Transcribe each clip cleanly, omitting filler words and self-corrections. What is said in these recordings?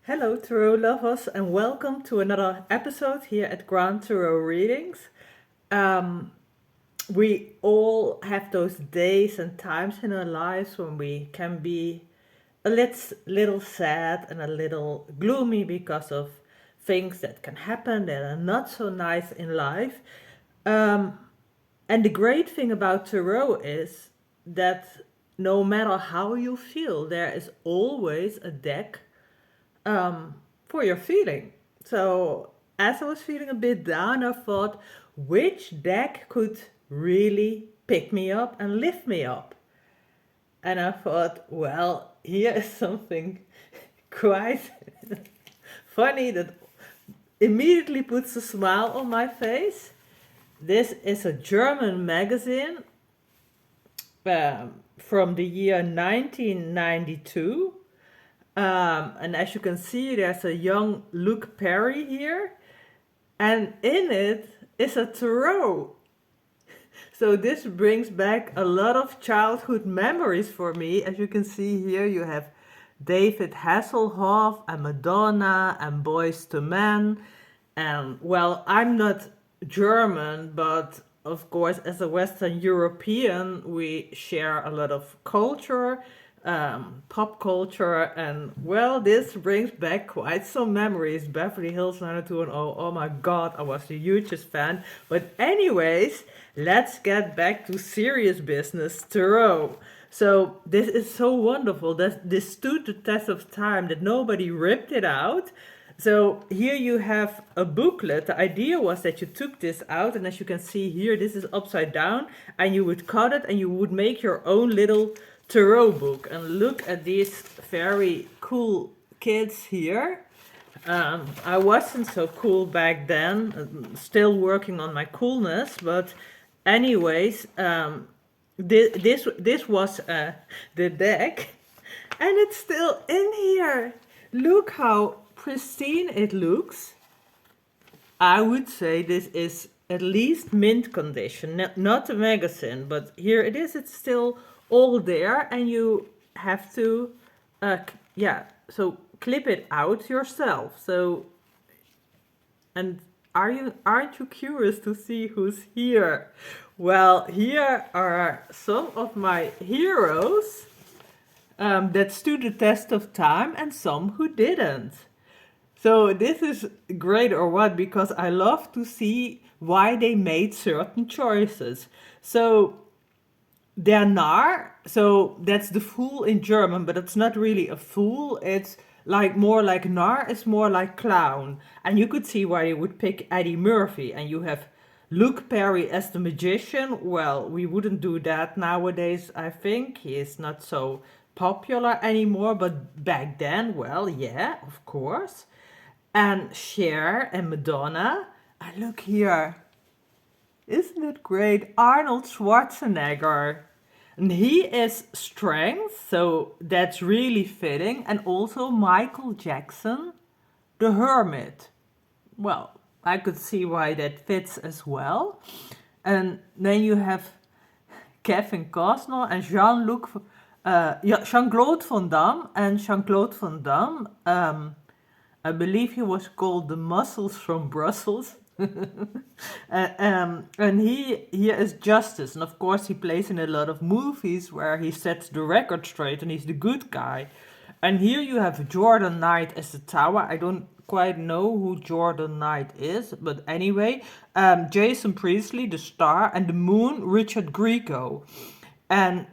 Hello, tarot lovers, and welcome to another episode here at Grand Tarot Readings. Um, we all have those days and times in our lives when we can be little sad and a little gloomy because of things that can happen that are not so nice in life. Um, and the great thing about tarot is that no matter how you feel, there is always a deck for your feeling. So as I was feeling a bit down, I thought, which deck could really pick me up and lift me up? And I thought, well, here is something quite funny that immediately puts a smile on my face. This is a German magazine from the year 1992. And as you can see, there's a young Luke Perry here, and in it is a tarot. So this brings back a lot of childhood memories for me. As you can see here, you have David Hasselhoff and Madonna and Boys to Men. And well, I'm not German, but of course, as a Western European, we share a lot of culture, pop culture, and well, this brings back quite some memories. Beverly Hills 90210, oh my god, I was the hugest fan. But anyways, let's get back to serious business, tarot. So this is so wonderful that this stood the test of time, that nobody ripped it out. So here you have a booklet. The idea was that you took this out, and as you can see here, this is upside down, and you would cut it and you would make your own little tarot book. And look at these very cool kids here. I wasn't so cool back then, still working on my coolness, but anyways, this was the deck, and it's still in here. Look how pristine it looks. I would say this is at least mint condition, not a magazine, but here it is. It's still all there, and you have to, so clip it out yourself. So, and aren't you curious to see who's here? Well, here are some of my heroes that stood the test of time, and some who didn't. So this is great or what, because I love to see why they made certain choices. So der Narr, so that's the fool in German, but it's not really a fool. It's like more like Narr is more like clown. And you could see why they would pick Eddie Murphy. And you have Luke Perry as the magician. Well, we wouldn't do that nowadays, I think. He is not so popular anymore, but back then, well, yeah, of course. And Cher and Madonna. And look here. Isn't it great? Arnold Schwarzenegger. And he is strength, so that's really fitting. And also Michael Jackson, the Hermit. Well, I could see why that fits as well. And then you have Kevin Costner and Jean-Claude Van Damme. And Jean-Claude Van Damme, I believe he was called the Muscles from Brussels. And he is Justice, and of course he plays in a lot of movies where he sets the record straight and he's the good guy. And here you have Jordan Knight as the Tower. I don't quite know who Jordan Knight is, but anyway, Jason Priestley, the Star, and the Moon, Richard Grieco. And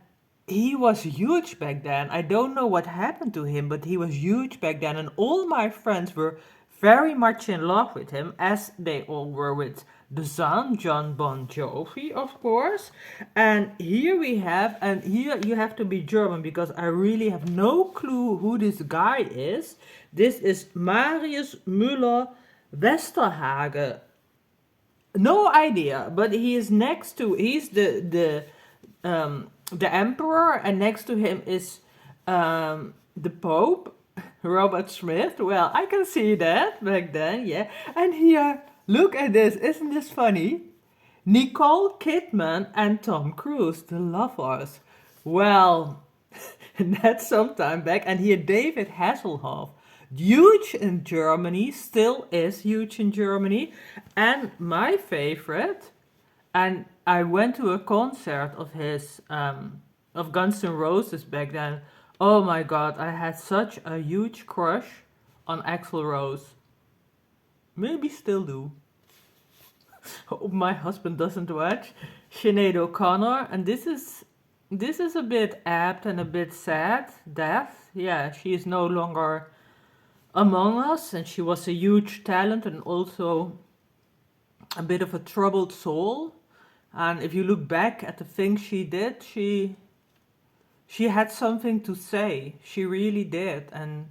he was huge back then. I don't know what happened to him, but he was huge back then. And all my friends were very much in love with him, as they all were with the son, John Bon Jovi, of course. And here we have, and here you have to be German, because I really have no clue who this guy is. This is Marius Müller Westerhage. No idea, but he is next to, he's the emperor, and next to him is the Pope, Robert Smith. Well, I can see that back then, yeah. And here, look at this, isn't this funny? Nicole Kidman and Tom Cruise, the lovers. Well, that's some time back. And here David Hasselhoff, huge in Germany, still is huge in Germany. And my favorite, and I went to a concert of his, of Guns N' Roses back then. Oh my God, I had such a huge crush on Axl Rose. Maybe still do. Hope my husband doesn't watch. Sinead O'Connor, and this is a bit apt and a bit sad. Death, yeah, she is no longer among us, and she was a huge talent and also a bit of a troubled soul. And if you look back at the things she did, she had something to say. She really did. And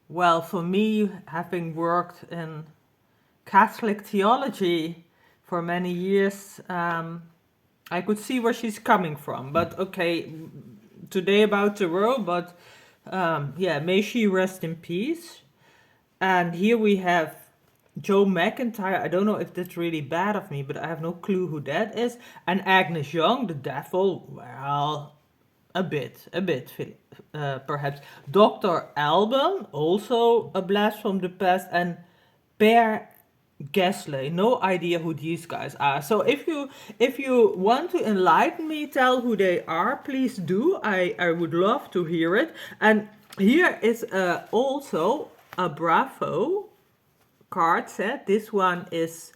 well, for me, having worked in Catholic theology for many years, I could see where she's coming from. But okay, today about Thoreau, but yeah, may she rest in peace. And here we have Joe McIntyre. I don't know if that's really bad of me, but I have no clue who that is. And Agnes Young, the devil, well, a bit, perhaps. Dr. Alban, also a blast from the past. And Per Gessle, no idea who these guys are. So if you want to enlighten me, tell who they are, please do. I would love to hear it. And here is also a Bravo card set. This one is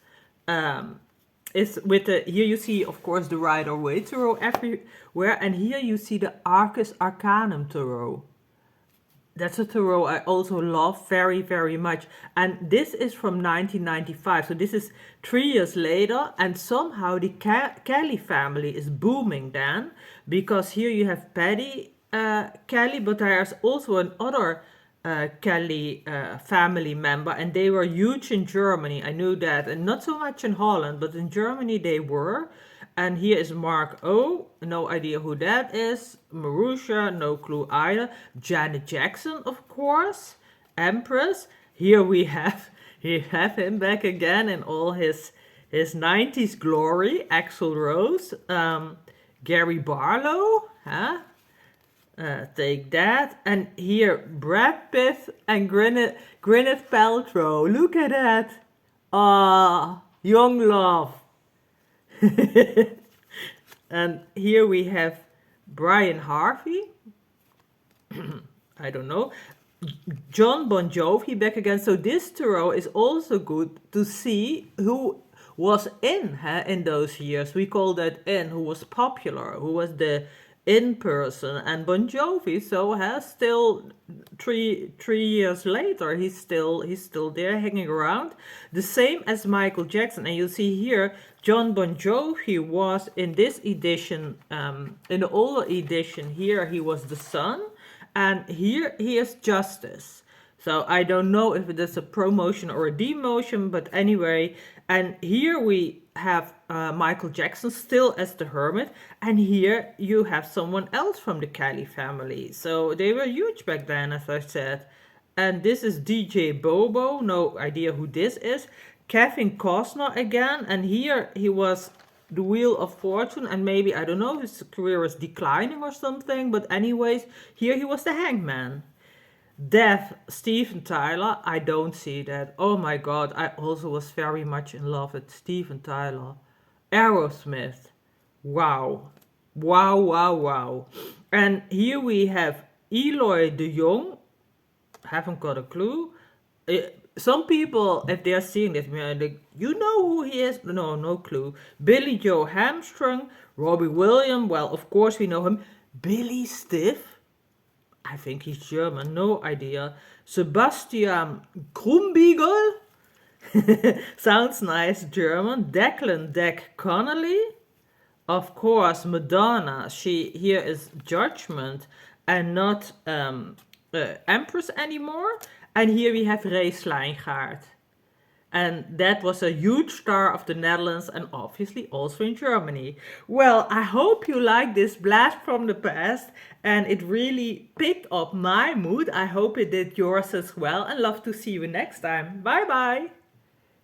with the, here you see of course the Rider-Waite Tarot everywhere, and here you see the Arcus Arcanum Tarot. That's a tarot I also love very, very much. And this is from 1995. So this is 3 years later. And somehow the Kelly family is booming then. Because here you have Paddy Kelly. But there's also another Kelly family member. And they were huge in Germany. I knew that. And not so much in Holland. But in Germany they were. And here is Mark O. No idea who that is. Marusha, no clue either. Janet Jackson, of course. Empress. Here we have him back again in all his 90s glory. Axl Rose. Gary Barlow. Huh? Take that. And here Brad Pitt and Gwyneth Paltrow. Look at that. Ah, young love. And here we have Brian Harvey. I don't know. John Bon Jovi back again. So this tarot is also good to see who was in those years. We call that in, who was popular, who was the in person. And Bon Jovi, so still three years later, he's still there hanging around. The same as Michael Jackson. And you see here, John Bon Jovi was in this edition, in the older edition, here he was the son, and here he is Justice. So I don't know if it is a promotion or a demotion, but anyway. And here we have Michael Jackson still as the Hermit, and here you have someone else from the Kelly family. So they were huge back then, as I said. And this is DJ Bobo, no idea who this is. Kevin Costner again, and here he was the Wheel of Fortune, and maybe, I don't know, his career is declining or something, but anyways, here he was the Hangman. Death, Steven Tyler, I don't see that. Oh my God, I also was very much in love with Steven Tyler. Aerosmith, wow. Wow, wow, wow. And here we have Eloy de Jong, haven't got a clue. Some people, if they are seeing this, like, you know who he is? No clue. Billy Joe Armstrong, Robbie Williams, well, of course we know him. Billy Stiff, I think he's German, no idea. Sebastian Krumbiegel, sounds nice, German. Declan Deck Connolly, of course, Madonna. Here is Judgment and not Empress anymore. And here we have Ray Sleingaard. And that was a huge star of the Netherlands and obviously also in Germany. Well, I hope you like this blast from the past and it really picked up my mood. I hope it did yours as well, and love to see you next time. Bye bye.